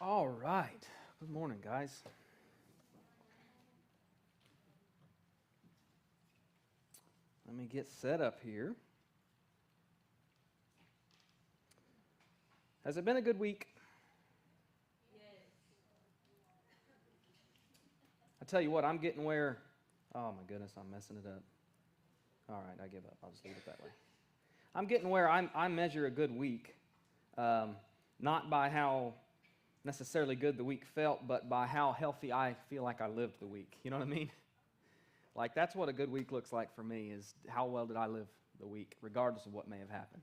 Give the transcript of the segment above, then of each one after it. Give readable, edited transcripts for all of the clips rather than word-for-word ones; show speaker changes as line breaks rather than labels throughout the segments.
All right. Good morning, guys. Let me get set up here. Has it been a good week? I tell you what, I'm getting where. Oh my goodness, I'm messing it up. All right, I give up. I'll just leave it that way. I'm getting where I measure a good week, not by how necessarily good the week felt, but by how healthy I feel like I lived the week. You know what I mean? Like, that's what a good week looks like for me, is how well did I live the week, regardless of what may have happened.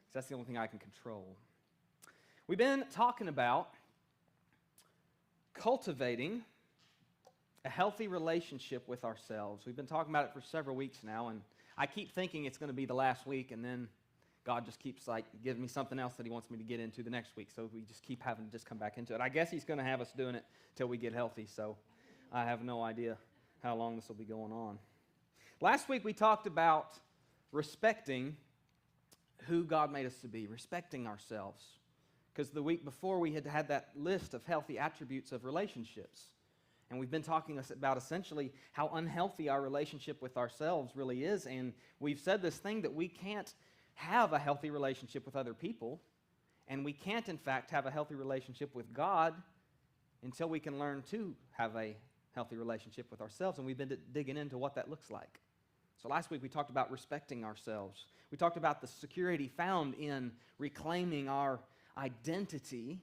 'Cause that's the only thing I can control. We've been talking about cultivating a healthy relationship with ourselves. We've been talking about it for several weeks now, and I keep thinking it's going to be the last week, and then God just keeps giving me something else that he wants me to get into the next week, so we just keep having to just come back into it. I guess he's going to have us doing it till we get healthy, so I have no idea how long this will be going on. Last week we talked about respecting who God made us to be, respecting ourselves, because the week before we had had that list of healthy attributes of relationships. And we've been talking about essentially how unhealthy our relationship with ourselves really is. And we've said this thing that we can't have a healthy relationship with other people. And we can't, in fact, have a healthy relationship with God until we can learn to have a healthy relationship with ourselves. And we've been digging into what that looks like. So last week we talked about respecting ourselves. We talked about the security found in reclaiming our identity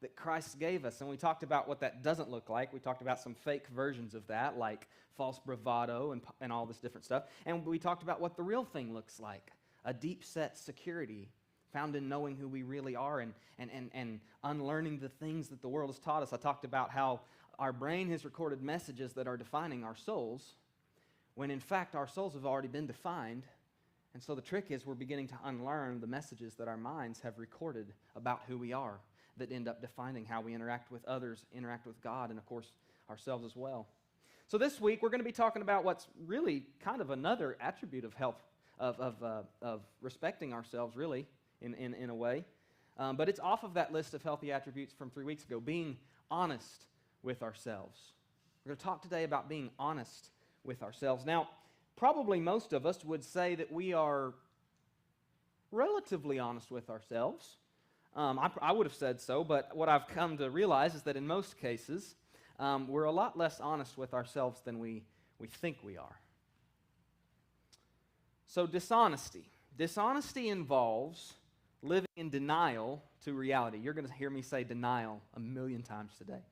that Christ gave us. And we talked about what that doesn't look like. We talked about some fake versions of that, like false bravado and all this different stuff. And we talked about what the real thing looks like, a deep-set security found in knowing who we really are and unlearning the things that the world has taught us. I talked about how our brain has recorded messages that are defining our souls, when in fact our souls have already been defined. And so the trick is we're beginning to unlearn the messages that our minds have recorded about who we are, that end up defining how we interact with others, interact with God, and of course, ourselves as well. So this week, we're going to be talking about what's really kind of another attribute of health, of respecting ourselves, really, in a way. But it's off of that list of healthy attributes from 3 weeks ago, being honest with ourselves. We're going to talk today about being honest with ourselves. Now, probably most of us would say that we are relatively honest with ourselves. I would have said so, but what I've come to realize is that in most cases, we're a lot less honest with ourselves than we think we are. So dishonesty. Dishonesty involves living in denial to reality. You're going to hear me say denial a million times today.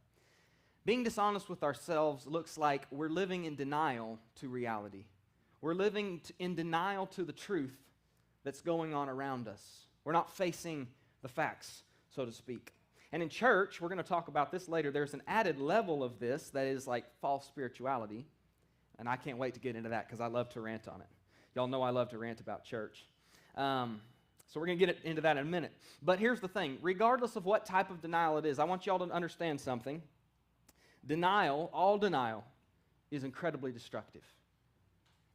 Being dishonest with ourselves looks like we're living in denial to reality. We're living in denial to the truth that's going on around us. We're not facing the facts, so to speak. And in church, we're going to talk about this later, there's an added level of this that is like false spirituality. And I can't wait to get into that because I love to rant on it. Y'all know I love to rant about church. So we're going to get into that in a minute. But here's the thing. Regardless of what type of denial it is, I want y'all to understand something. Denial, all denial, is incredibly destructive.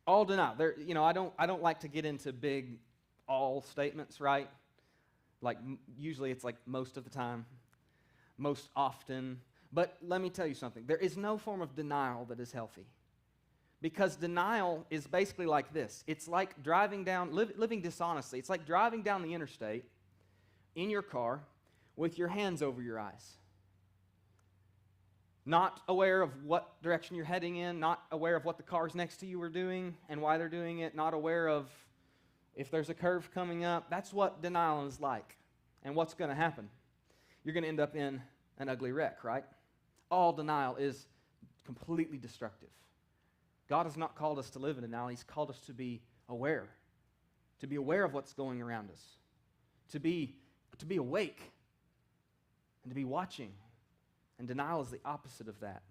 All denial. I don't like to get into big all statements, right? Like, usually it's like most of the time, most often. But let me tell you something. There is no form of denial that is healthy. Because denial is basically like this. It's like living dishonestly. It's like driving down the interstate in your car with your hands over your eyes. Not aware of what direction you're heading in, not aware of what the cars next to you are doing and why they're doing it, not aware of if there's a curve coming up. That's what denial is like. And what's going to happen? You're going to end up in an ugly wreck, right? All denial is completely destructive. God has not called us to live in denial. He's called us to be aware of what's going around us, to be awake, and to be watching. And denial is the opposite of that.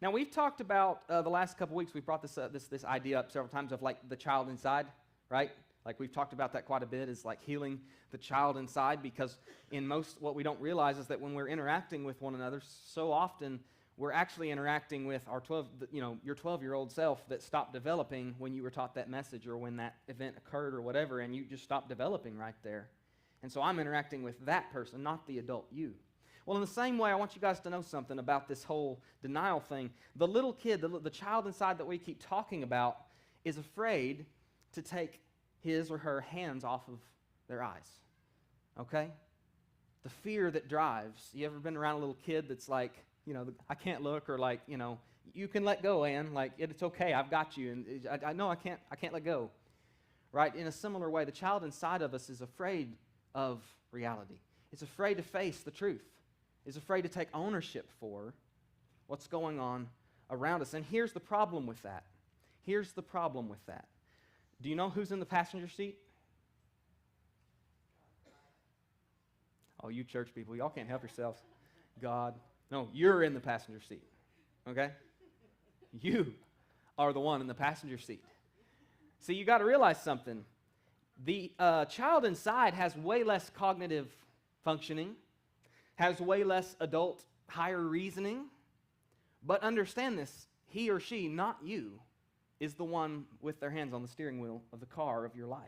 Now, we've talked about the last couple weeks, we've brought this idea up several times of like the child inside, right? Like we've talked about that quite a bit, is like healing the child inside, because in most, what we don't realize is that when we're interacting with one another, so often we're actually interacting with our your 12-year-old self that stopped developing when you were taught that message or when that event occurred or whatever, and you just stopped developing right there. And so I'm interacting with that person, not the adult you. Well, in the same way, I want you guys to know something about this whole denial thing. The little kid, the child inside that we keep talking about, is afraid to take his or her hands off of their eyes. Okay? The fear that drives. You ever been around a little kid that's like, I can't look, or like, you can let go, Ann. Like, it's okay, I've got you. And I know I can't let go. Right? In a similar way, the child inside of us is afraid of reality. It's afraid to face the truth. It's afraid to take ownership for what's going on around us. And here's the problem with that. Do you know who's in the passenger seat? Oh, you church people, y'all can't help yourselves. God. No, you're in the passenger seat. Okay? You are the one in the passenger seat. See, you got to realize something. The child inside has way less cognitive functioning, has way less adult higher reasoning, but understand this, he or she, not you, is the one with their hands on the steering wheel of the car of your life.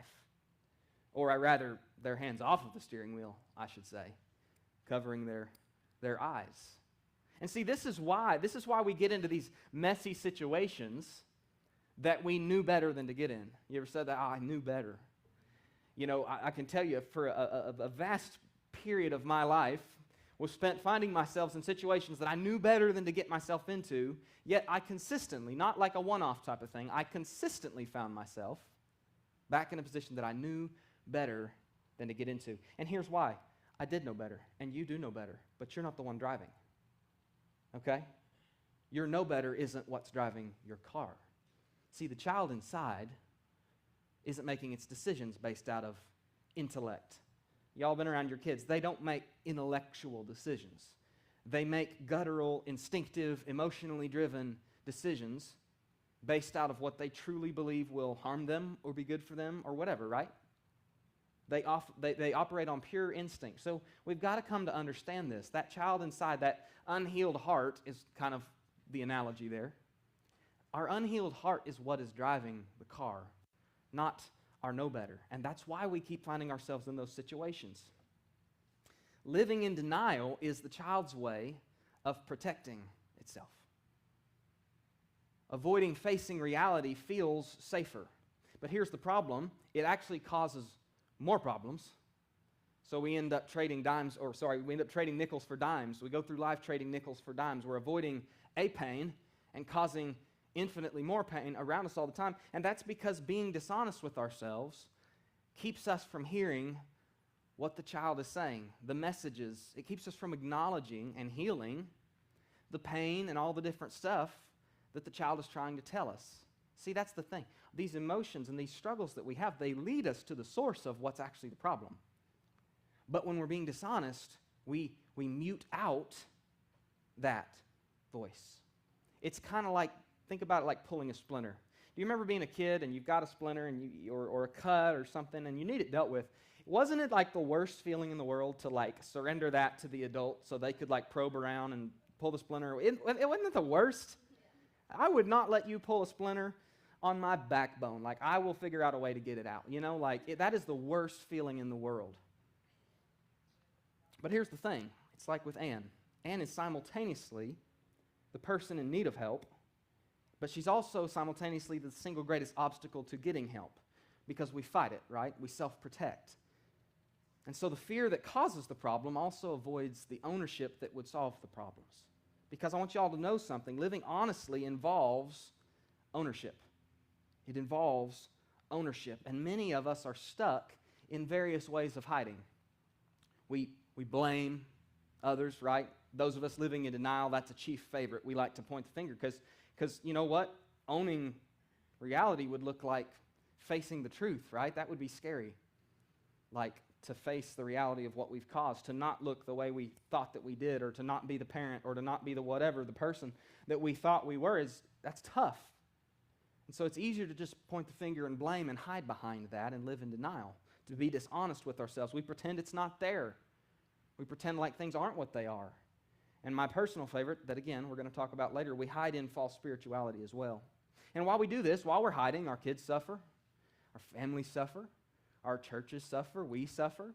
Or rather, their hands off of the steering wheel, I should say, covering their eyes. And see, this is why we get into these messy situations that we knew better than to get in. You ever said that? I knew better. I can tell you, for a vast period of my life was spent finding myself in situations that I knew better than to get myself into, yet I consistently, not like a one-off type of thing, I consistently found myself back in a position that I knew better than to get into. And here's why. I did know better, and you do know better, but you're not the one driving. Okay? Your know better isn't what's driving your car. See, the child inside isn't making its decisions based out of intellect. Y'all been around your kids. They don't make intellectual decisions. They make guttural, instinctive, emotionally driven decisions based out of what they truly believe will harm them or be good for them or whatever, right? They operate on pure instinct. So we've got to come to understand this. That child inside, that unhealed heart is kind of the analogy there. Our unhealed heart is what is driving the car, not our know better. And that's why we keep finding ourselves in those situations. Living in denial is the child's way of protecting itself. Avoiding facing reality feels safer. But here's the problem. It actually causes more problems. So we end up trading nickels for dimes. We go through life trading nickels for dimes. We're avoiding a pain and causing infinitely more pain around us all the time. And that's because being dishonest with ourselves keeps us from hearing what the child is saying, the messages. It keeps us from acknowledging and healing the pain and all the different stuff that the child is trying to tell us. See, that's the thing. These emotions and these struggles that we have, they lead us to the source of what's actually the problem. But when we're being dishonest, we mute out that voice. It's kind of like, think about it like pulling a splinter. Do you remember being a kid and you've got a splinter and or a cut or something and you need it dealt with? Wasn't it like the worst feeling in the world to like surrender that to the adult so they could like probe around and pull the splinter? Wasn't it the worst? I would not let you pull a splinter on my backbone. Like, I will figure out a way to get it out. That is the worst feeling in the world. But here's the thing. It's like with Ann. Ann is simultaneously the person in need of help, but she's also simultaneously the single greatest obstacle to getting help because we fight it, right? We self-protect. And so the fear that causes the problem also avoids the ownership that would solve the problems. Because I want you all to know something. Living honestly involves ownership. It involves ownership. And many of us are stuck in various ways of hiding. We blame others, right? Those of us living in denial, that's a chief favorite. We like to point the finger because you know what? Owning reality would look like facing the truth, right? That would be scary. Like to face the reality of what we've caused, to not look the way we thought that we did, or to not be the parent, or to not be the whatever, the person that we thought we were, that's tough. And so it's easier to just point the finger and blame and hide behind that and live in denial, to be dishonest with ourselves. We pretend it's not there. We pretend like things aren't what they are. And my personal favorite, that again we're going to talk about later, we hide in false spirituality as well. And while we do this, while we're hiding, our kids suffer, our families suffer, our churches suffer, we suffer.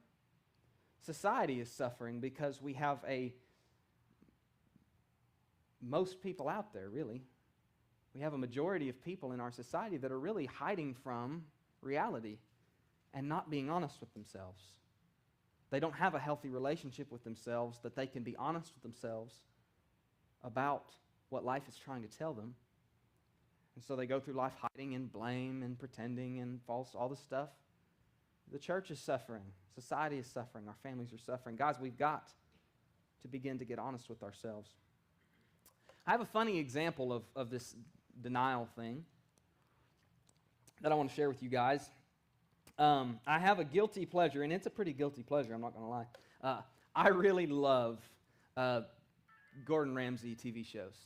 Society is suffering because we have a most people out there, really. We have a majority of people in our society that are really hiding from reality and not being honest with themselves. They don't have a healthy relationship with themselves that they can be honest with themselves about what life is trying to tell them. And so they go through life hiding and blame and pretending and false, all this stuff. The church is suffering. Society is suffering. Our families are suffering. Guys, we've got to begin to get honest with ourselves. I have a funny example of this denial thing that I want to share with you guys. I have a guilty pleasure, and it's a pretty guilty pleasure, I'm not going to lie. I really love Gordon Ramsay TV shows.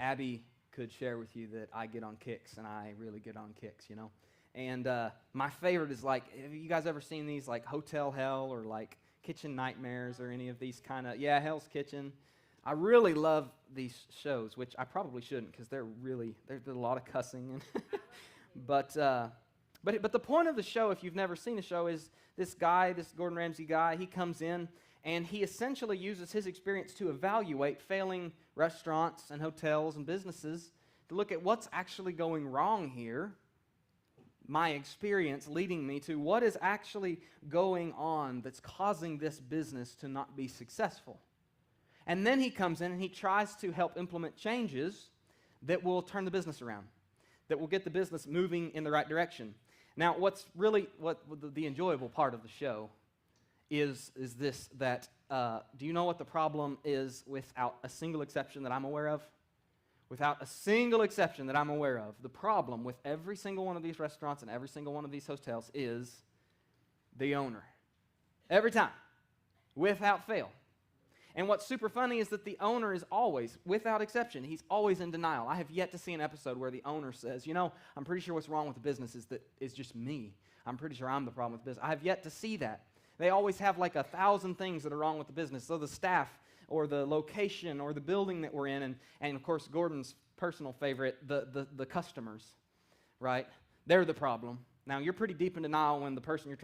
Abby could share with you that I get on kicks, and I really get on kicks, you know. And my favorite is like, have you guys ever seen these like Hotel Hell or like Kitchen Nightmares or any of these kind of, Hell's Kitchen? I really love these shows, which I probably shouldn't because there's a lot of cussing. But the point of the show, if you've never seen the show, is this Gordon Ramsay guy, he comes in and he essentially uses his experience to evaluate failing restaurants and hotels and businesses to look at what's actually going wrong here. My experience leading me to what is actually going on that's causing this business to not be successful. And then he comes in and he tries to help implement changes that will turn the business around, that will get the business moving in the right direction. Now, what the enjoyable part of the show is this, that do you know what the problem is without a single exception that I'm aware of? Without a single exception that I'm aware of, the problem with every single one of these restaurants and every single one of these hotels is the owner. Every time, without fail. And what's super funny is that the owner is always, without exception, he's always in denial. I have yet to see an episode where the owner says, I'm pretty sure what's wrong with the business is that it's just me. I'm pretty sure I'm the problem with the business. I have yet to see that. They always have like 1,000 things that are wrong with the business. So the staff or the location or the building that we're in, and of course Gordon's personal favorite, the customers, right? They're the problem. Now you're pretty deep in denial when the person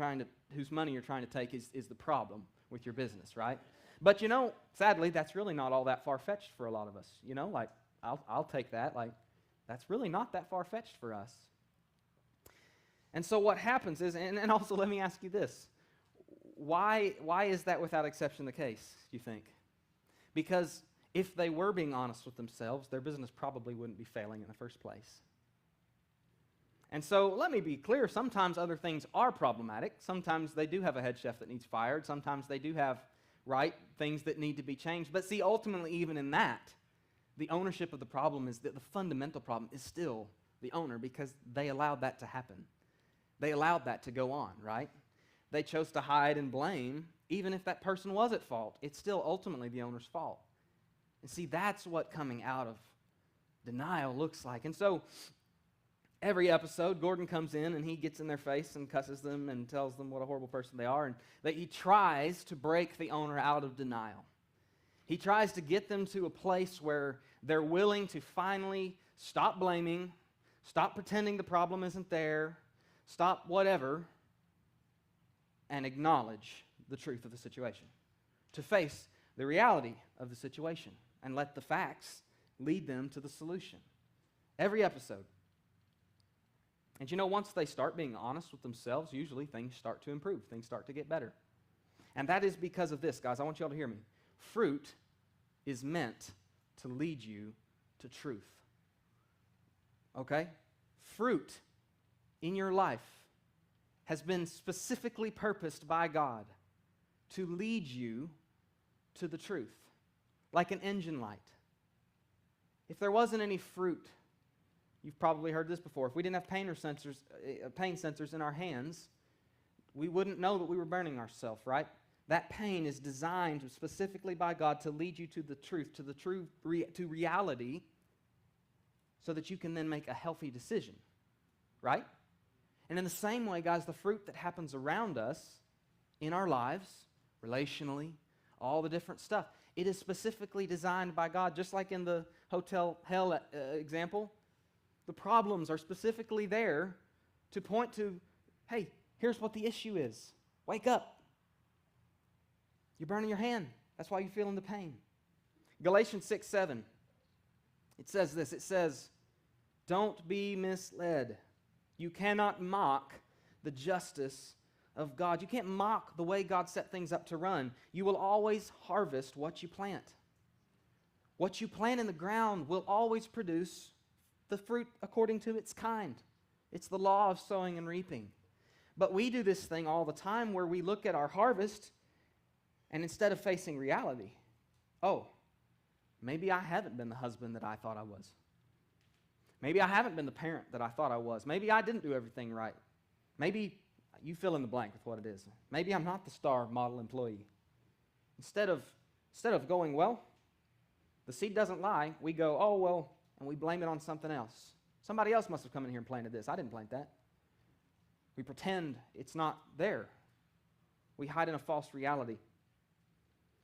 whose money you're trying to take is the problem with your business, right? But sadly, that's really not all that far-fetched for a lot of us. Like, I'll take that. Like, that's really not that far-fetched for us. And so what happens is, and also let me ask you this, why is that without exception the case, do you think? Because if they were being honest with themselves, their business probably wouldn't be failing in the first place. And so let me be clear, sometimes other things are problematic. Sometimes they do have a head chef that needs fired. Sometimes they do have things that need to be changed. But see, ultimately, even in that, the ownership of the problem is that the fundamental problem is still the owner because they allowed that to happen. They allowed that to go on, right? They chose to hide and blame, even if that person was at fault. It's still ultimately the owner's fault. And see, that's what coming out of denial looks like. And so every episode, Gordon comes in and he gets in their face and cusses them and tells them what a horrible person they are, and that he tries to break the owner out of denial. He tries to get them to a place where they're willing to finally stop blaming, stop pretending the problem isn't there, stop whatever, and acknowledge the truth of the situation. To face the reality of the situation and let the facts lead them to the solution. Every episode. And once they start being honest with themselves, usually things start to improve. Things start to get better. And that is because of this, guys. I want you all to hear me. Fruit is meant to lead you to truth. Okay? Fruit in your life has been specifically purposed by God to lead you to the truth, like an engine light. If there wasn't any fruit, you've probably heard this before, if we didn't have pain sensors in our hands, we wouldn't know that we were burning ourselves, right? That pain is designed specifically by God to lead you to the truth, to reality, so that you can then make a healthy decision, right? And in the same way, guys, the fruit that happens around us in our lives, relationally, all the different stuff, it is specifically designed by God, just like in the Hotel Hell example. The problems are specifically there to point to, hey, here's what the issue is. Wake up. You're burning your hand. That's why you're feeling the pain. Galatians 6:7. It says this. It says, don't be misled. You cannot mock the justice of God. You can't mock the way God set things up to run. You will always harvest what you plant. What you plant in the ground will always produce the fruit according to its kind. It's the law of sowing and reaping. But we do this thing all the time where we look at our harvest and instead of facing reality, oh, maybe I haven't been the husband that I thought I was. Maybe I haven't been the parent that I thought I was. Maybe I didn't do everything right. Maybe you fill in the blank with what it is. Maybe I'm not the star model employee. Instead of going, well, the seed doesn't lie, we go, oh, well, and we blame it on something else. Somebody else must have come in here and planted this. I didn't plant that. We pretend it's not there. We hide in a false reality.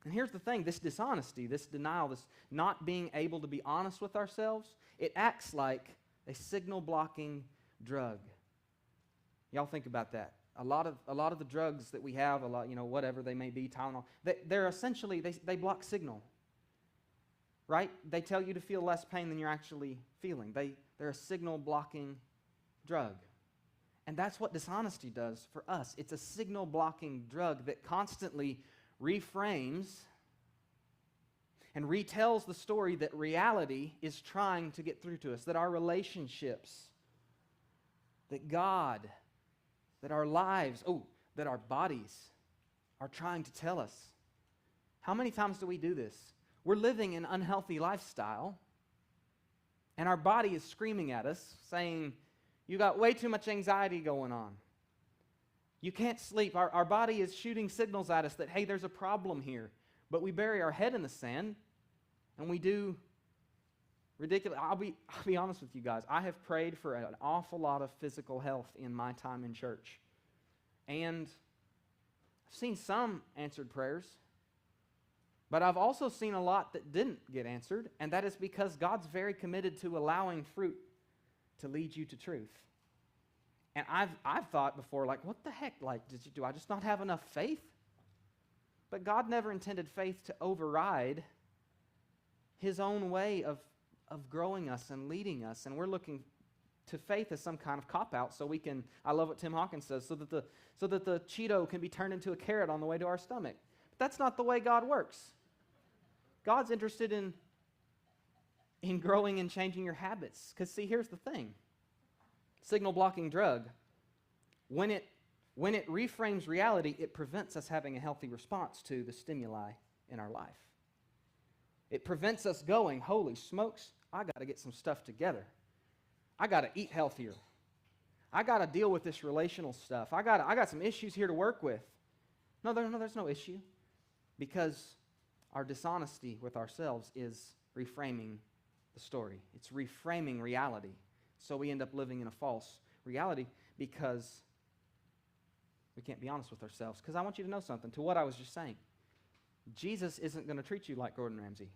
And here's the thing, this dishonesty, this denial, this not being able to be honest with ourselves, it acts like a signal-blocking drug. Y'all think about that. A lot of the drugs that we have, whatever they may be, Tylenol, they're essentially, they block signal. Right? They tell you to feel less pain than you're actually feeling. They're a signal-blocking drug. And that's what dishonesty does for us. It's a signal-blocking drug that constantly reframes and retells the story that reality is trying to get through to us, that our relationships, that God, that our lives, that our bodies are trying to tell us. How many times do we do this? We're living an unhealthy lifestyle, and our body is screaming at us, saying, you got way too much anxiety going on. You can't sleep. Our body is shooting signals at us that, hey, there's a problem here. But we bury our head in the sand, and we do ridiculous. I'll be honest with you guys. I have prayed for an awful lot of physical health in my time in church. And I've seen some answered prayers, but I've also seen a lot that didn't get answered, and that is because God's very committed to allowing fruit to lead you to truth. And I've thought before, like, what the heck? Like, do I just not have enough faith? But God never intended faith to override His own way of growing us and leading us. And we're looking to faith as some kind of cop-out so we can, I love what Tim Hawkins says, so that the Cheeto can be turned into a carrot on the way to our stomach. But that's not the way God works. God's interested in growing and changing your habits. Because see, here's the thing. Signal blocking drug, when it reframes reality, it prevents us having a healthy response to the stimuli in our life. It prevents us going, holy smokes, I got to get some stuff together. I got to eat healthier. I got to deal with this relational stuff. I got some issues here to work with. No, there's no issue, because our dishonesty with ourselves is reframing the story. It's reframing reality. So we end up living in a false reality because we can't be honest with ourselves. Because I want you to know something, to what I was just saying. Jesus isn't going to treat you like Gordon Ramsay.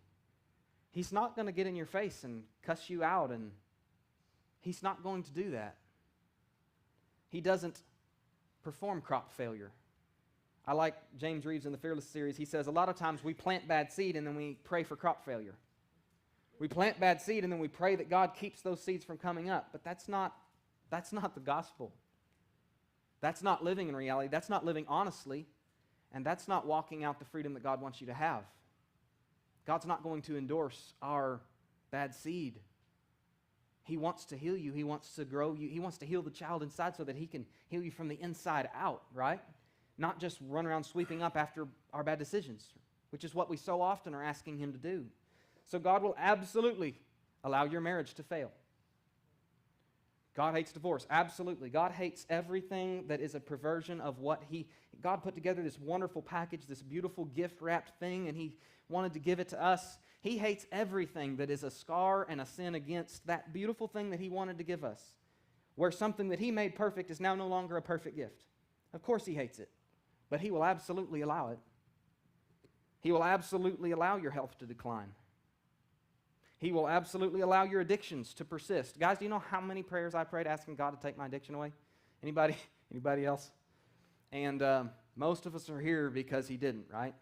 He's not going to get in your face and cuss you out, and He's not going to do that. He doesn't perform crop failure. I like James Reeves in the Fearless series. He says a lot of times we plant bad seed and then we pray for crop failure. We plant bad seed and then we pray that God keeps those seeds from coming up. But that's not the gospel. That's not living in reality. That's not living honestly. And that's not walking out the freedom that God wants you to have. God's not going to endorse our bad seed. He wants to heal you. He wants to grow you. He wants to heal the child inside so that He can heal you from the inside out, right? Not just run around sweeping up after our bad decisions, which is what we so often are asking Him to do. So God will absolutely allow your marriage to fail. God hates divorce, absolutely. God hates everything that is a perversion of what God put together this wonderful package, this beautiful gift-wrapped thing, and He wanted to give it to us. He hates everything that is a scar and a sin against that beautiful thing that He wanted to give us, where something that He made perfect is now no longer a perfect gift. Of course He hates it, but He will absolutely allow it. He will absolutely allow your health to decline. He will absolutely allow your addictions to persist. Guys, do you know how many prayers I prayed asking God to take my addiction away? Anybody else? And most of us are here because He didn't, right?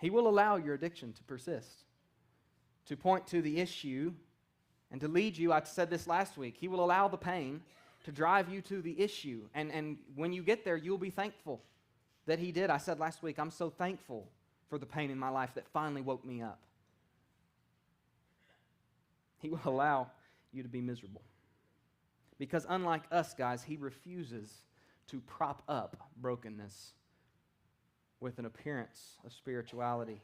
He will allow your addiction to persist, to point to the issue and to lead you. I said this last week. He will allow the pain to drive you to the issue. And when you get there, you'll be thankful that he did. I said last week, I'm so thankful for the pain in my life that finally woke me up. He will allow you to be miserable. Because unlike us, guys, he refuses to prop up brokenness with an appearance of spirituality.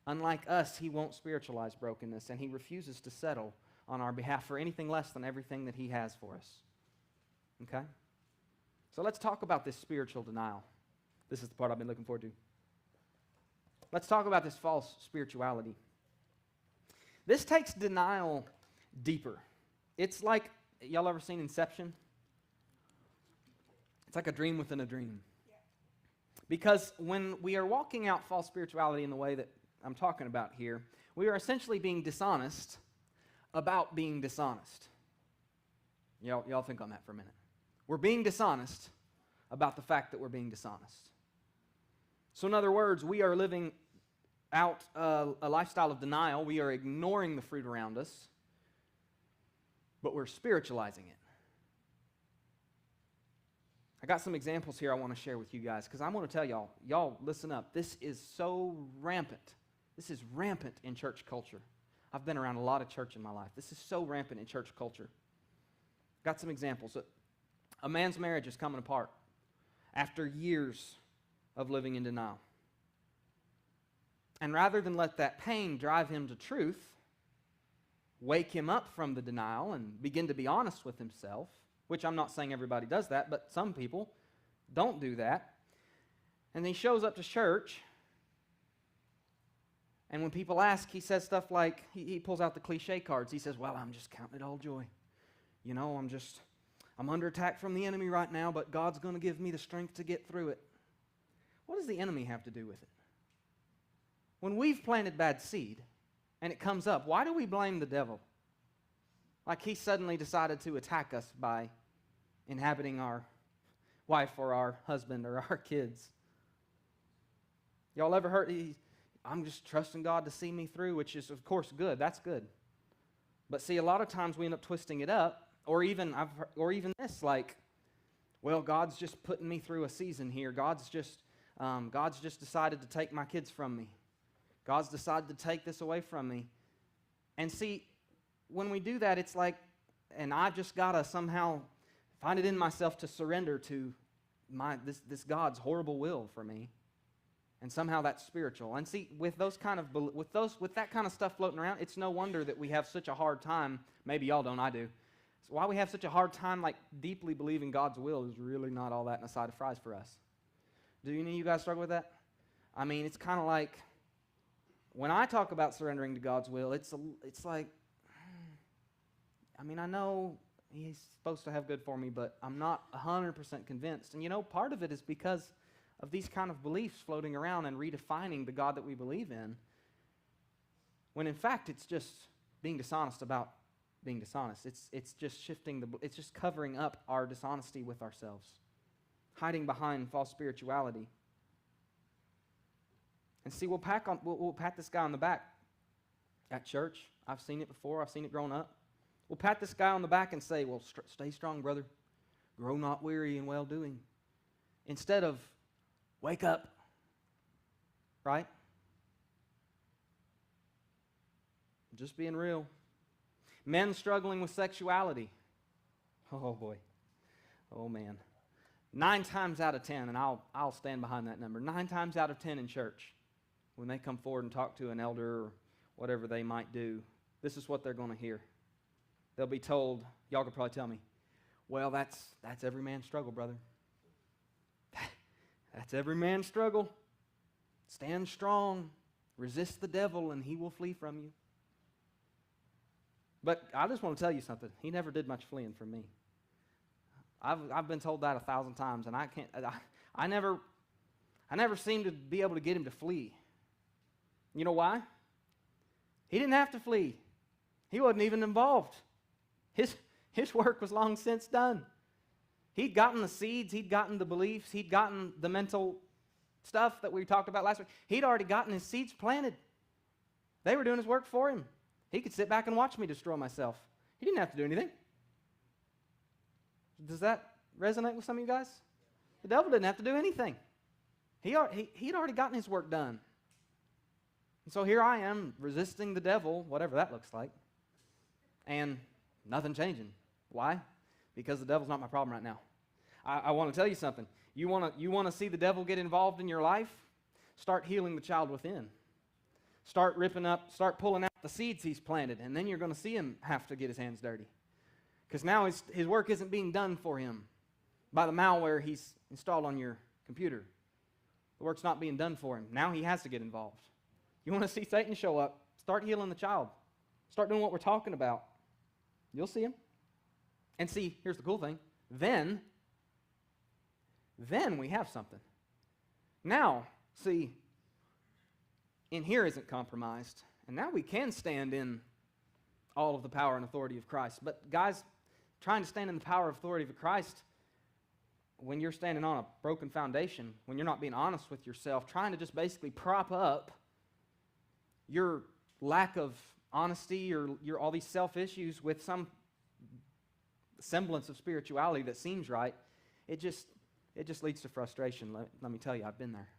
Unlike us, he won't spiritualize brokenness, and he refuses to settle on our behalf for anything less than everything that he has for us. Okay? So let's talk about this spiritual denial. This is the part I've been looking forward to. Let's talk about this false spirituality. This takes denial deeper. It's like, y'all ever seen Inception? It's like a dream within a dream. Because when we are walking out false spirituality in the way that I'm talking about here, we are essentially being dishonest about being dishonest. Y'all think on that for a minute. We're being dishonest about the fact that we're being dishonest. So in other words, we are living out a lifestyle of denial. We are ignoring the fruit around us, but we're spiritualizing it. I got some examples here I want to share with you guys because I want to tell y'all listen up. This is so rampant. This is rampant in church culture. I've been around a lot of church in my life. This is so rampant in church culture. Got some examples. A man's marriage is coming apart after years of living in denial. And rather than let that pain drive him to truth, wake him up from the denial and begin to be honest with himself, which I'm not saying everybody does that, but some people don't do that. And then he shows up to church, and when people ask, he says stuff like, he pulls out the cliche cards. He says, well, I'm just counting it all joy. You know, I'm under attack from the enemy right now, but God's going to give me the strength to get through it. What does the enemy have to do with it? When we've planted bad seed, and it comes up, why do we blame the devil? Like he suddenly decided to attack us by inhabiting our wife or our husband or our kids. Y'all ever heard, I'm just trusting God to see me through, which is, of course, good. That's good. But see, a lot of times we end up twisting it up, or even this, like, well, God's just putting me through a season here. God's just decided to take my kids from me. God's decided to take this away from me. And see, when we do that, it's like, and I've just got to somehow find it in myself to surrender to this God's horrible will for me. And somehow that's spiritual. And see, with that kind of stuff floating around, it's no wonder that we have such a hard time. Maybe y'all don't, I do. So why we have such a hard time, like, deeply believing God's will is really not all that in a side of fries for us. Do any of you guys struggle with that? I mean, it's kind of like, when I talk about surrendering to God's will, it's like, I mean, I know He's supposed to have good for me, but I'm not 100% convinced. And you know, part of it is because of these kind of beliefs floating around and redefining the God that we believe in, when in fact it's just being dishonest about being dishonest. It's just it's just covering up our dishonesty with ourselves, hiding behind false spirituality. And see, we'll pat this guy on the back at church. I've seen it before. I've seen it growing up. We'll pat this guy on the back and say, well, stay strong, brother. Grow not weary in well-doing. Instead of, wake up. Right? Just being real. Men struggling with sexuality. Oh, boy. Oh, man. 9 times out of 10, and I'll stand behind that number, 9 times out of 10 in church, when they come forward and talk to an elder or whatever they might do, this is what they're going to hear. They'll be told, y'all could probably tell me, well, that's every man's struggle, brother. That's every man's struggle. Stand strong. Resist the devil, and he will flee from you. But I just want to tell you something. He never did much fleeing from me. I've been told that 1,000 times, and I never seemed to be able to get him to flee. You know why? He didn't have to flee. He wasn't even involved. His work was long since done. He'd gotten the seeds, he'd gotten the beliefs, he'd gotten the mental stuff that we talked about last week, he'd already gotten his seeds planted. They were doing his work for him. He could sit back and watch me destroy myself. He didn't have to do anything. Does that resonate with some of you guys? The devil didn't have to do anything. He'd already gotten his work done. And so here I am resisting the devil, whatever that looks like, and nothing changing. Why? Because the devil's not my problem right now. I want to tell you something. You want to see the devil get involved in your life? Start healing the child within. Start pulling out the seeds he's planted, and then you're going to see him have to get his hands dirty. Because now his work isn't being done for him by the malware he's installed on your computer. The work's not being done for him. Now he has to get involved. You want to see Satan show up? Start healing the child. Start doing what we're talking about. You'll see him. And see, here's the cool thing. Then we have something. Now, see, in here isn't compromised. And now we can stand in all of the power and authority of Christ. But guys, trying to stand in the power and authority of Christ, when you're standing on a broken foundation, when you're not being honest with yourself, trying to just basically prop up your lack of honesty or your all these self-issues with some semblance of spirituality that seems right, it just leads to frustration. Let me tell you, I've been there.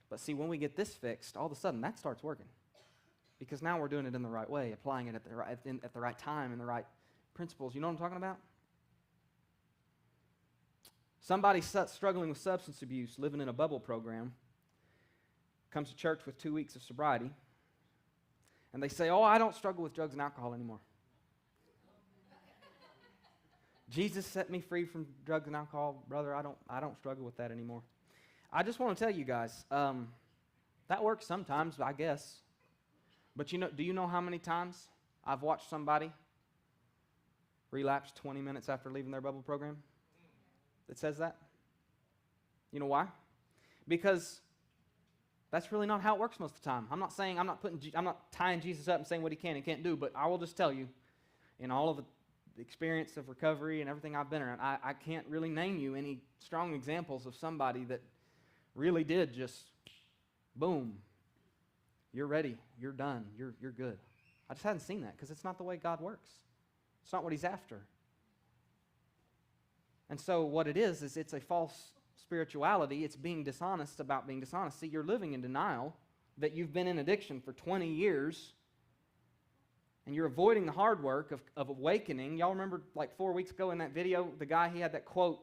But see, when we get this fixed, all of a sudden that starts working. Because now we're doing it in the right way, applying it at the right time and the right principles. You know what I'm talking about? Somebody struggling with substance abuse, living in a bubble program, comes to church with 2 weeks of sobriety, and they say, "Oh, I don't struggle with drugs and alcohol anymore. Jesus set me free from drugs and alcohol, brother. I don't struggle with that anymore." I just want to tell you guys, that works sometimes, I guess. But do you know how many times I've watched somebody relapse 20 minutes after leaving their bubble program? It says that. You know why? Because that's really not how it works most of the time. I'm not tying Jesus up and saying what he can and can't do, but I will just tell you, in all of the experience of recovery and everything I've been around, I can't really name you any strong examples of somebody that really did just, boom, you're ready, you're done, you're good. I just hadn't seen that because it's not the way God works. It's not what he's after. And so what it is it's a false spirituality. It's being dishonest about being dishonest. See, you're living in denial that you've been in addiction for 20 years, and you're avoiding the hard work of awakening. Y'all remember like 4 weeks ago in that video, the guy, he had that quote.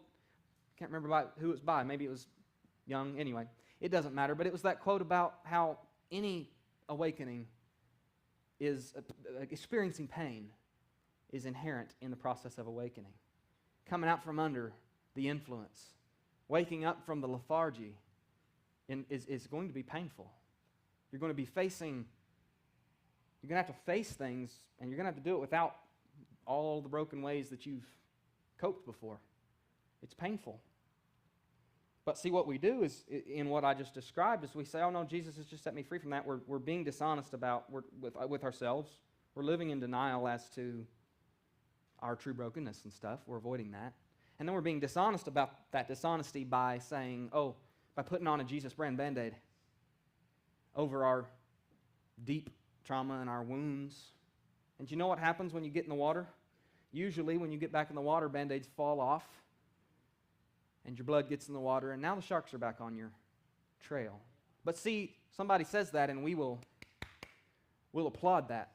Can't remember who it was by. Maybe it was Young. Anyway, it doesn't matter. But it was that quote about how any awakening is experiencing pain is inherent in the process of awakening. Coming out from under the influence, waking up from the lethargy is going to be painful. You're going to have to face things, and you're going to have to do it without all the broken ways that you've coped before. It's painful. But see, what we do is, in what I just described, is we say, "Oh no, Jesus has just set me free from that." We're being dishonest with ourselves. We're living in denial as to our true brokenness and stuff. We're avoiding that. And then we're being dishonest about that dishonesty by saying, by putting on a Jesus brand Band-Aid over our deep trauma and our wounds. And you know what happens when you get in the water? Usually when you get back in the water, Band-Aids fall off and your blood gets in the water, and now the sharks are back on your trail. But see, somebody says that and we'll applaud that.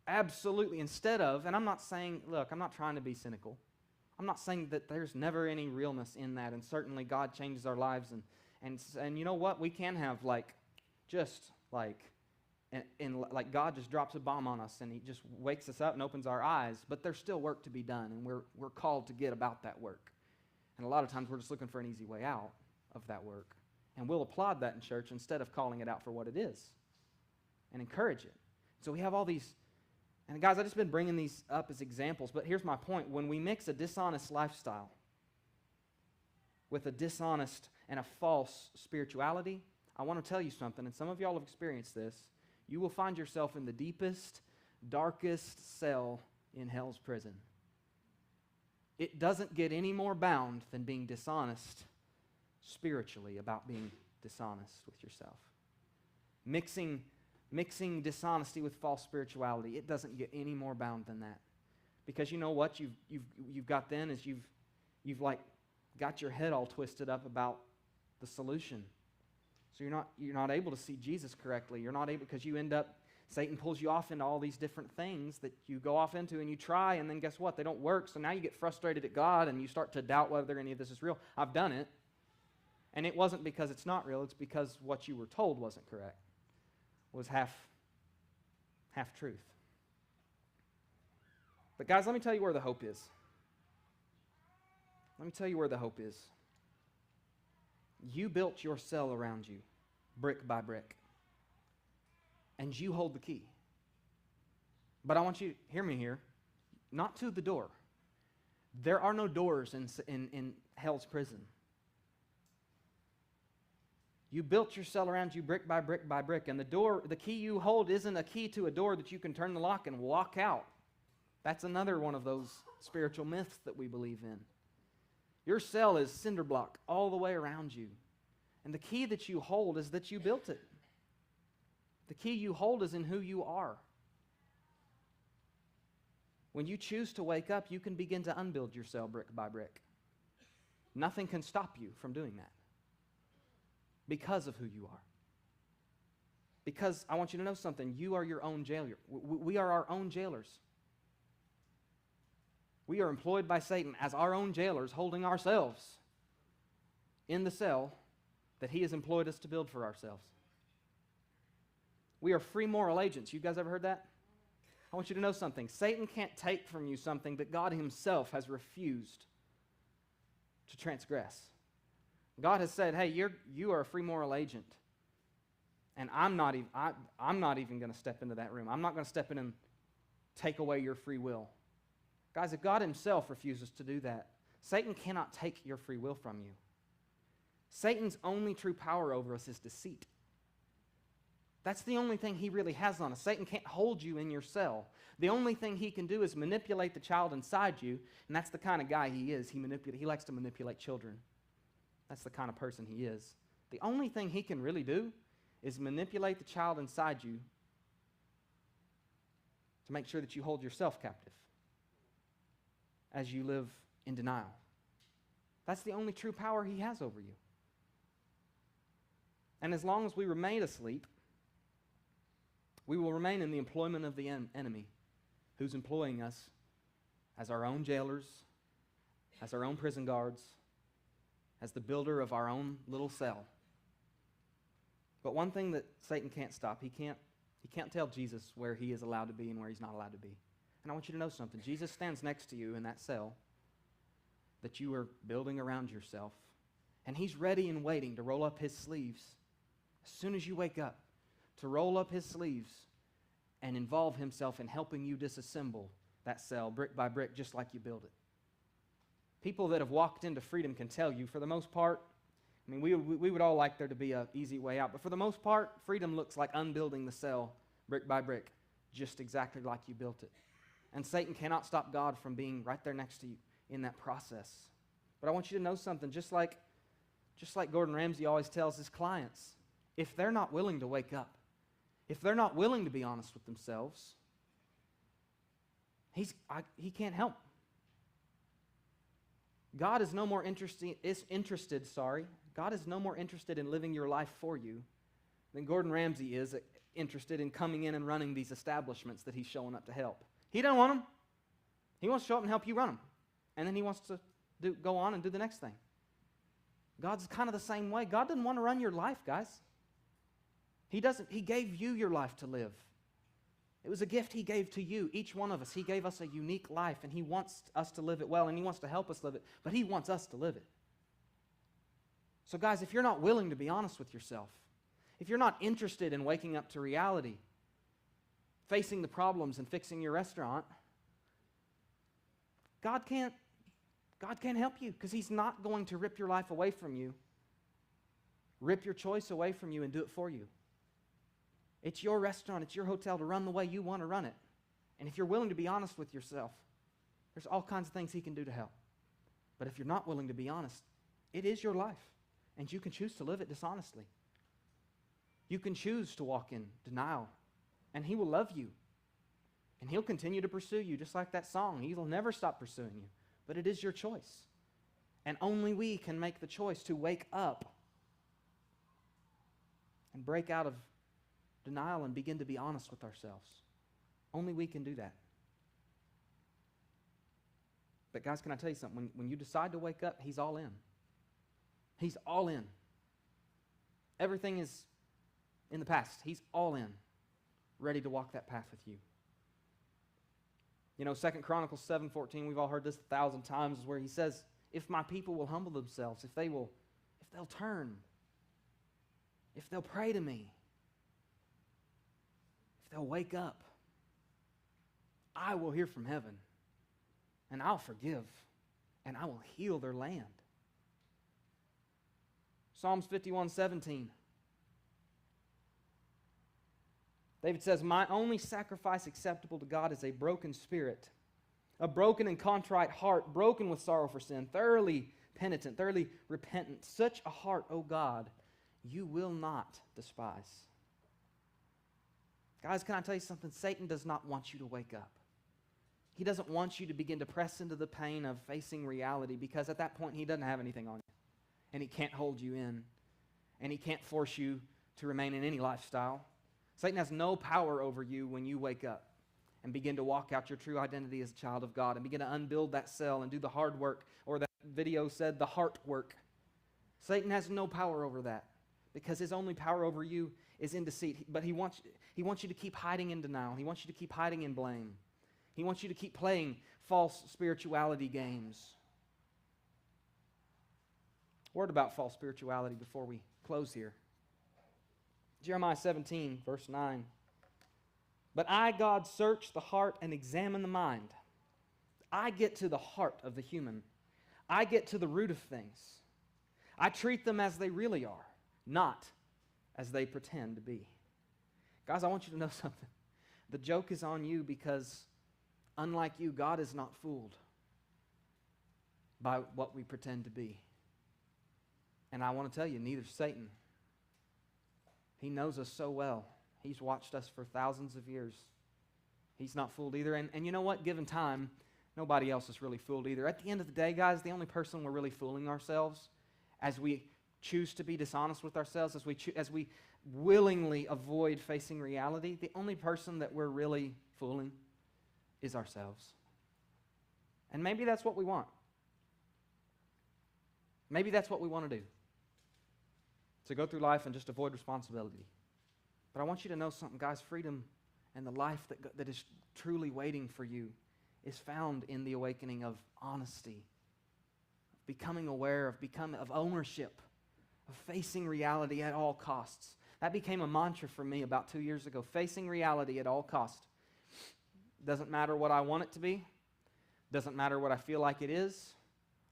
Absolutely. Instead of, and I'm not saying, look, I'm not trying to be cynical. I'm not saying that there's never any realness in that, and certainly God changes our lives, and you know what? We can have like God just drops a bomb on us and he just wakes us up and opens our eyes, but there's still work to be done, and we're called to get about that work. And a lot of times we're just looking for an easy way out of that work. And we'll applaud that in church instead of calling it out for what it is and encourage it. So we have all these, and guys, I've just been bringing these up as examples, but here's my point. When we mix a dishonest lifestyle with a dishonest and a false spirituality, I want to tell you something, and some of y'all have experienced this. You will find yourself in the deepest, darkest cell in hell's prison. It doesn't get any more bound than being dishonest spiritually about being dishonest with yourself. Mixing dishonesty with false spirituality, it doesn't get any more bound than that. Because you know what you've got then is you've like got your head all twisted up about the solution. So you're not able to see Jesus correctly. You're not able, because you end up, Satan pulls you off into all these different things that you go off into and you try, and then guess what? They don't work. So now you get frustrated at God and you start to doubt whether any of this is real. I've done it. And it wasn't because it's not real, it's because what you were told wasn't correct. Was half truth. But guys, let me tell you where the hope is. Let me tell you where the hope is. You built your cell around you, brick by brick. And you hold the key. But I want you to hear me here. Not to the door. There are no doors in hell's prison. You built your cell around you brick by brick by brick. And the key you hold isn't a key to a door that you can turn the lock and walk out. That's another one of those spiritual myths that we believe in. Your cell is cinder block all the way around you. And the key that you hold is that you built it. The key you hold is in who you are. When you choose to wake up, you can begin to unbuild your cell brick by brick. Nothing can stop you from doing that because of who you are. Because I want you to know something. You are your own jailer. We are our own jailers. We are employed by Satan as our own jailers, holding ourselves in the cell that he has employed us to build for ourselves. We are free moral agents. You guys ever heard that? I want you to know something. Satan can't take from you something that God himself has refused to transgress. God has said, hey, you are a free moral agent. And I'm not even going to step into that room. I'm not going to step in and take away your free will. Guys, if God himself refuses to do that, Satan cannot take your free will from you. Satan's only true power over us is deceit. That's the only thing he really has on us. Satan can't hold you in your cell. The only thing he can do is manipulate the child inside you, and that's the kind of guy he is. He likes to manipulate children. That's the kind of person he is. The only thing he can really do is manipulate the child inside you to make sure that you hold yourself captive as you live in denial. That's the only true power he has over you. And as long as we remain asleep, we will remain in the employment of the enemy, who's employing us as our own jailers, as our own prison guards, as the builder of our own little cell. But one thing that Satan can't stop, he can't tell Jesus where he is allowed to be and where he's not allowed to be. And I want you to know something. Jesus stands next to you in that cell that you are building around yourself, and he's ready and waiting to roll up his sleeves as soon as you wake up, to roll up his sleeves and involve himself in helping you disassemble that cell brick by brick, just like you build it. People that have walked into freedom can tell you, for the most part, I mean, we would all like there to be an easy way out, but for the most part, freedom looks like unbuilding the cell brick by brick, just exactly like you built it. And Satan cannot stop God from being right there next to you in that process. But I want you to know something, just like Gordon Ramsay always tells his clients, if they're not willing to wake up, if they're not willing to be honest with themselves, he can't help. God is no more interested in living your life for you than Gordon Ramsay is interested in coming in and running these establishments that he's showing up to help. He doesn't want them. He wants to show up and help you run them. And then he wants to go on and do the next thing. God's kind of the same way. God doesn't want to run your life, guys. He doesn't. He gave you your life to live. It was a gift he gave to you, each one of us. He gave us a unique life, and he wants us to live it well, and he wants to help us live it, but he wants us to live it. So guys, if you're not willing to be honest with yourself, if you're not interested in waking up to reality, facing the problems and fixing your restaurant, God can't help you, because he's not going to rip your life away from you, rip your choice away from you and do it for you. It's your restaurant, it's your hotel to run the way you want to run it. And if you're willing to be honest with yourself, there's all kinds of things he can do to help. But if you're not willing to be honest, it is your life. And you can choose to live it dishonestly. You can choose to walk in denial, and He will love you. And He'll continue to pursue you, just like that song. He'll never stop pursuing you. But it is your choice. And only we can make the choice to wake up and break out of denial and begin to be honest with ourselves. Only we can do that. But guys, can I tell you something? When you decide to wake up, He's all in. He's all in. Everything is in the past. He's all in, ready to walk that path with you. You know, 2 Chronicles 7:14, we've all heard this 1,000 times, is where He says, if my people will humble themselves, if they'll turn, if they'll pray to me, if they'll wake up, I will hear from heaven, and I'll forgive, and I will heal their land. Psalms 51:17. David says, my only sacrifice acceptable to God is a broken spirit, a broken and contrite heart, broken with sorrow for sin, thoroughly penitent, thoroughly repentant. Such a heart, O God, you will not despise. Guys, can I tell you something? Satan does not want you to wake up. He doesn't want you to begin to press into the pain of facing reality, because at that point he doesn't have anything on you. And he can't hold you in. And he can't force you to remain in any lifestyle. Satan has no power over you when you wake up and begin to walk out your true identity as a child of God and begin to unbuild that cell and do the hard work, or that video said, the heart work. Satan has no power over that, because his only power over you is in deceit. But he wants you to keep hiding in denial. He wants you to keep hiding in blame. He wants you to keep playing false spirituality games. Word about false spirituality before we close here. Jeremiah 17, verse 9. But I, God, search the heart and examine the mind. I get to the heart of the human. I get to the root of things. I treat them as they really are, not as they pretend to be. Guys, I want you to know something. The joke is on you, because unlike you, God is not fooled by what we pretend to be. And I want to tell you, neither is Satan. He knows us so well. He's watched us for thousands of years. He's not fooled either. And you know what? Given time, nobody else is really fooled either. At the end of the day, guys, the only person we're really fooling ourselves as we choose to be dishonest with ourselves, as we willingly avoid facing reality, the only person that we're really fooling is ourselves. And maybe that's what we want. Maybe that's what we want to do. To go through life and just avoid responsibility. But I want you to know something, guys. Freedom and the life that is truly waiting for you is found in the awakening of honesty, of becoming aware, of ownership, of facing reality at all costs. That became a mantra for me about 2 years ago. Facing reality at all costs. Doesn't matter what I want it to be. Doesn't matter what I feel like it is.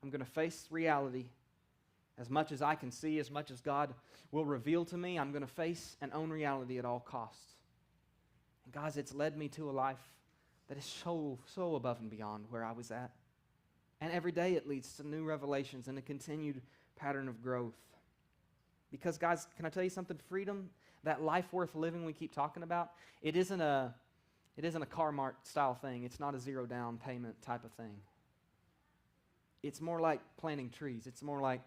I'm going to face reality. As much as I can see, as much as God will reveal to me, I'm going to face and own reality at all costs. And guys, it's led me to a life that is so above and beyond where I was at. And every day it leads to new revelations and a continued pattern of growth. Because guys, can I tell you something? Freedom, that life worth living we keep talking about, it isn't a car mart style thing. It's not a zero down payment type of thing. It's more like planting trees. It's more like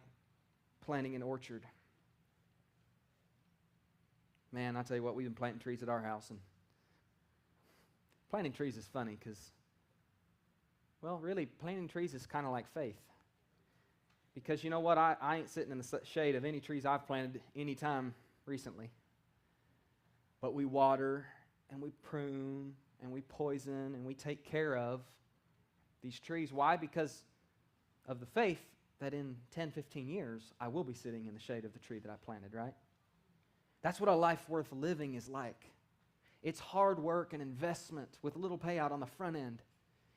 planting an orchard. Man, I tell you what, we've been planting trees at our house, and planting trees is funny because, well, really, planting trees is kind of like faith. Because you know what? I ain't sitting in the shade of any trees I've planted any time recently. But we water, and we prune, and we poison, and we take care of these trees. Why? Because of the faith that in 10, 15 years, I will be sitting in the shade of the tree that I planted, right? That's what a life worth living is like. It's hard work and investment with little payout on the front end.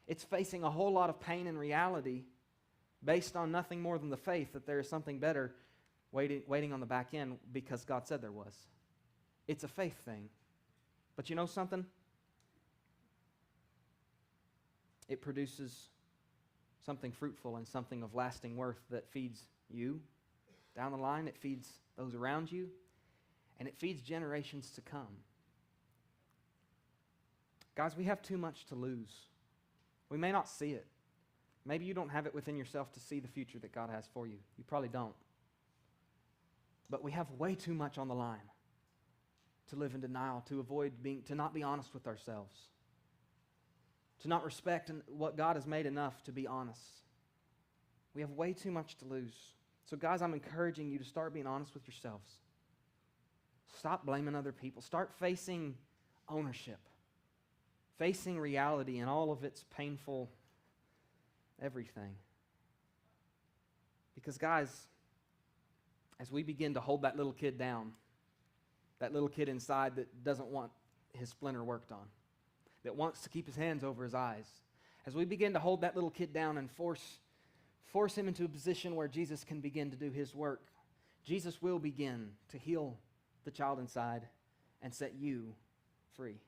It's facing a whole lot of pain and reality based on nothing more than the faith that there is something better waiting on the back end because God said there was. It's a faith thing. But you know something? It produces something fruitful and something of lasting worth that feeds you, down the line. It feeds those around you, and it feeds generations to come. Guys, we have too much to lose. We may not see it. Maybe you don't have it within yourself to see the future that God has for you. You probably don't. But we have way too much on the line to live in denial, to not be honest with ourselves, to not respect what God has made enough to be honest. We have way too much to lose. So guys, I'm encouraging you to start being honest with yourselves. Stop blaming other people. Start facing ownership, facing reality and all of its painful everything. Because guys, as we begin to hold that little kid down, that little kid inside that doesn't want his splinter worked on, that wants to keep his hands over his eyes, as we begin to hold that little kid down and force him into a position where Jesus can begin to do his work, Jesus will begin to heal the child inside and set you free.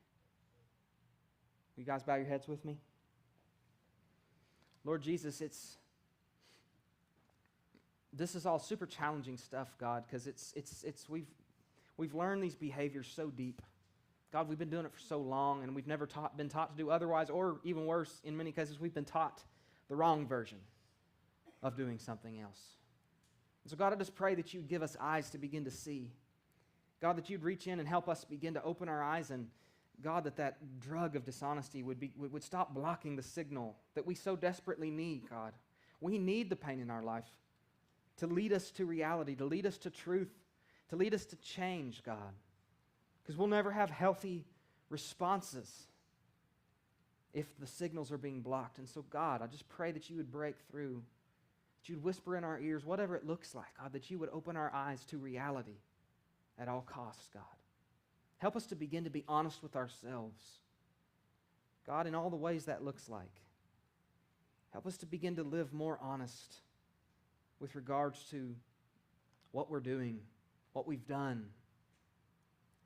Will you guys bow your heads with me? Lord Jesus, this is all super challenging stuff, God, because we've learned these behaviors so deep. God, we've been doing it for so long, and we've never been taught to do otherwise, or even worse, in many cases, we've been taught the wrong version of doing something else. And so, God, I just pray that you'd give us eyes to begin to see. God, that you'd reach in and help us begin to open our eyes, and God, that drug of dishonesty would stop blocking the signal that we so desperately need, God. We need the pain in our life to lead us to reality, to lead us to truth, to lead us to change, God. Because we'll never have healthy responses if the signals are being blocked. And so, God, I just pray that you would break through, that you'd whisper in our ears, whatever it looks like, God, that you would open our eyes to reality at all costs, God. Help us to begin to be honest with ourselves, God, in all the ways that looks like. Help us to begin to live more honest with regards to what we're doing, what we've done.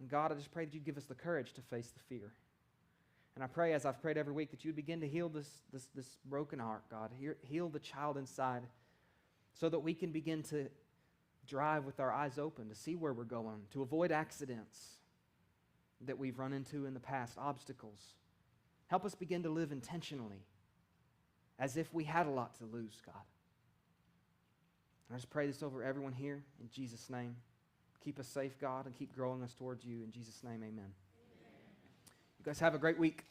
And God, I just pray that you'd give us the courage to face the fear. And I pray, as I've prayed every week, that you'd begin to heal this broken heart, God. Heal the child inside so that we can begin to drive with our eyes open, to see where we're going, to avoid accidents that we've run into in the past, obstacles. Help us begin to live intentionally as if we had a lot to lose, God. And I just pray this over everyone here in Jesus' name. Keep us safe, God, and keep growing us towards you. In Jesus' name, amen. You guys have a great week.